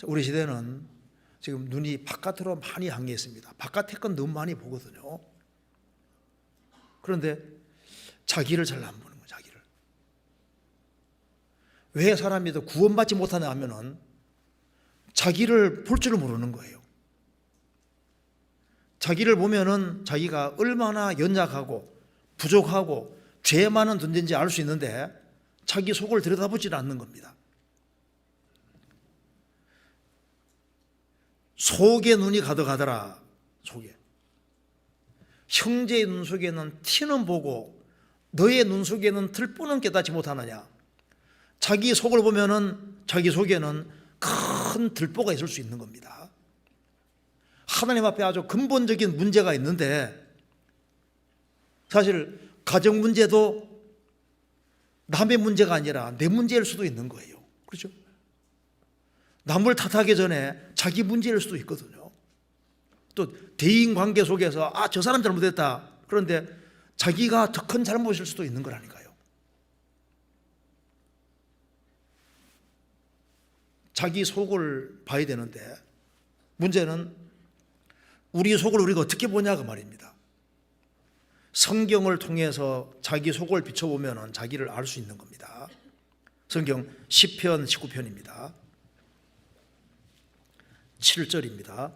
우리 시대는 지금 눈이 바깥으로 많이 향해 있습니다. 바깥의 건 너무 많이 보거든요. 그런데 자기를 잘 안 보는 거예요. 자기를. 왜 사람이 더 구원받지 못하냐 하면은 자기를 볼 줄을 모르는 거예요. 자기를 보면은 자기가 얼마나 연약하고 부족하고 죄 많은 존재인지 알 수 있는데 자기 속을 들여다보지 않는 겁니다. 속에 눈이 가득하더라. 속에. 형제의 눈 속에는 티는 보고 너의 눈 속에는 들보는 깨닫지 못하느냐. 자기 속을 보면은 자기 속에는 큰 들보가 있을 수 있는 겁니다. 하나님 앞에 아주 근본적인 문제가 있는데 사실 가정 문제도 남의 문제가 아니라 내 문제일 수도 있는 거예요. 그렇죠? 남을 탓하기 전에 자기 문제일 수도 있거든요. 또 대인 관계 속에서 저 사람 잘못했다. 그런데 자기가 더 큰 잘못일 수도 있는 거라니까요. 자기 속을 봐야 되는데 문제는 우리 속을 우리가 어떻게 보냐가 말입니다. 성경을 통해서 자기 속을 비춰보면 자기를 알 수 있는 겁니다. 성경 시편 19편입니다. 7절입니다.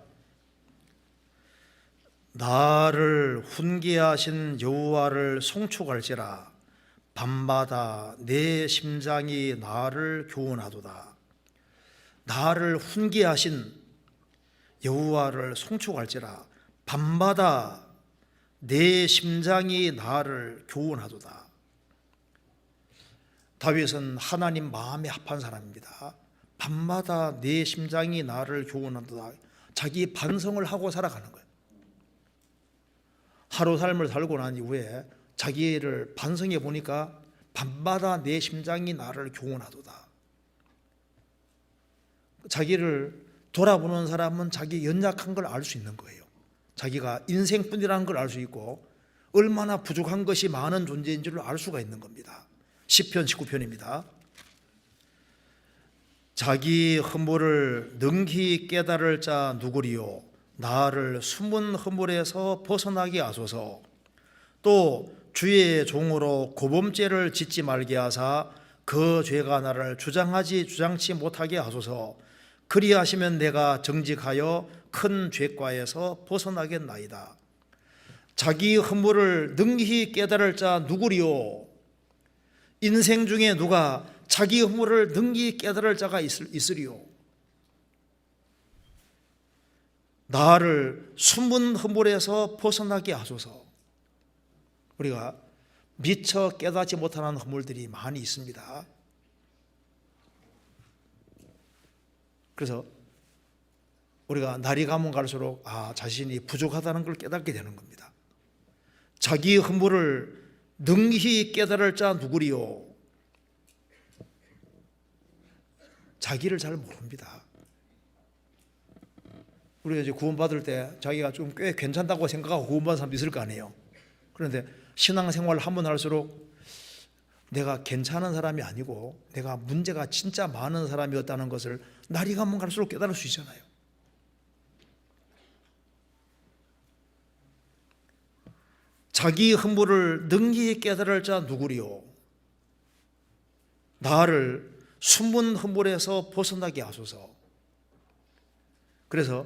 나를 훈계하신 여호와를 송축할지라 밤마다 내 심장이 나를 교훈하도다. 나를 훈계하신 여호와를 송축할지라 밤마다 내 심장이 나를 교훈하도다. 다윗은 하나님 마음에 합한 사람입니다. 밤마다 내 심장이 나를 교훈하도다. 자기 반성을 하고 살아가는 거예요. 하루 삶을 살고 난 이후에 자기를 반성해 보니까 밤마다 내 심장이 나를 교훈하도다. 자기를 돌아보는 사람은 자기 연약한 걸 알 수 있는 거예요. 자기가 인생뿐이라는 걸 알 수 있고 얼마나 부족한 것이 많은 존재인 줄을 알 수가 있는 겁니다. 시편 19편입니다. 자기 허물을 능히 깨달을 자 누구리요. 나를 숨은 허물에서 벗어나게 하소서. 또 주의 종으로 고범죄를 짓지 말게 하사 그 죄가 나를 주장치 못하게 하소서. 그리하시면 내가 정직하여 큰 죄과에서 벗어나겠나이다. 자기 허물을 능히 깨달을 자 누구리요. 인생 중에 누가 자기 허물을 능히 깨달을 자가 있으리요. 나를 숨은 허물에서 벗어나게 하소서. 우리가 미처 깨닫지 못하는 허물들이 많이 있습니다. 그래서 우리가 날이 가면 갈수록 자신이 부족하다는 걸 깨닫게 되는 겁니다. 자기 허물을 능히 깨달을 자 누구리요. 자기를 잘 모릅니다. 우리가 이제 구원받을 때 자기가 좀 꽤 괜찮다고 생각하고 구원받은 사람도 있을 거 아니에요. 그런데 신앙생활을 한번 할수록 내가 괜찮은 사람이 아니고 내가 문제가 진짜 많은 사람이었다는 것을 날이 가면 갈수록 깨달을 수 있잖아요. 자기 허물을 능히 깨달을 자 누구리요. 나를 숨은 허물에서 벗어나게 하소서. 그래서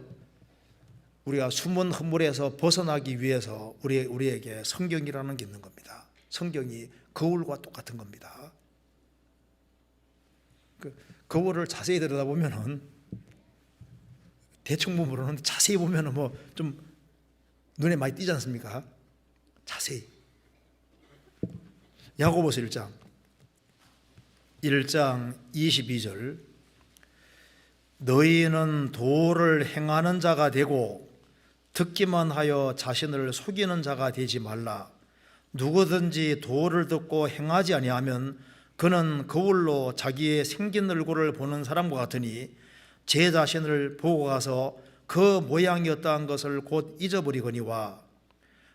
우리가 숨은 허물에서 벗어나기 위해서 우리에게 성경이라는 게 있는 겁니다. 성경이 거울과 똑같은 겁니다. 거울을 자세히 들여다보면은 대충 보면은 자세히 보면은 뭐 좀 눈에 많이 띄지 않습니까? 자세히. 야고보서 1장 22절. 너희는 도를 행하는 자가 되고 듣기만 하여 자신을 속이는 자가 되지 말라. 누구든지 도를 듣고 행하지 아니하면 그는 거울로 자기의 생긴 얼굴을 보는 사람과 같으니 제 자신을 보고 가서 그 모양이었다는 것을 곧 잊어버리거니와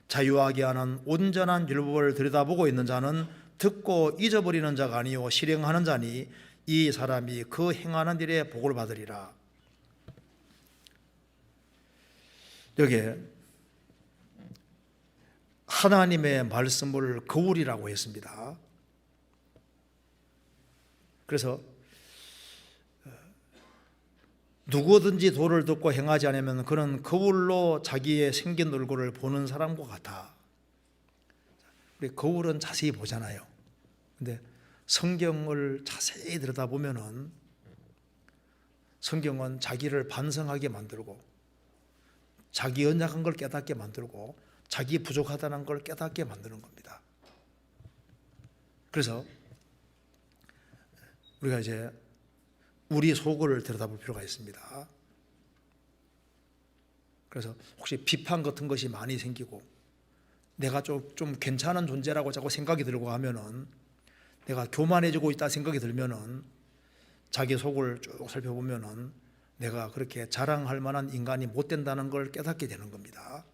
자유하게 하는 온전한 율법을 들여다보고 있는 자는 듣고 잊어버리는 자가 아니요 실행하는 자니 이 사람이 그 행하는 일에 복을 받으리라. 여기에 하나님의 말씀을 거울이라고 했습니다. 그래서 누구든지 도를 듣고 행하지 않으면 그는 거울로 자기의 생긴 얼굴을 보는 사람과 같아. 우리 거울은 자세히 보잖아요. 근데 성경을 자세히 들여다보면은 성경은 자기를 반성하게 만들고 자기 연약한 걸 깨닫게 만들고 자기 부족하다는 걸 깨닫게 만드는 겁니다. 그래서 우리가 이제 우리 속을 들여다볼 필요가 있습니다. 그래서 혹시 비판 같은 것이 많이 생기고 내가 좀 괜찮은 존재라고 자꾸 생각이 들고 하면은, 내가 교만해지고 있다 생각이 들면은 자기 속을 쭉 살펴보면은 내가 그렇게 자랑할 만한 인간이 못 된다는 걸 깨닫게 되는 겁니다.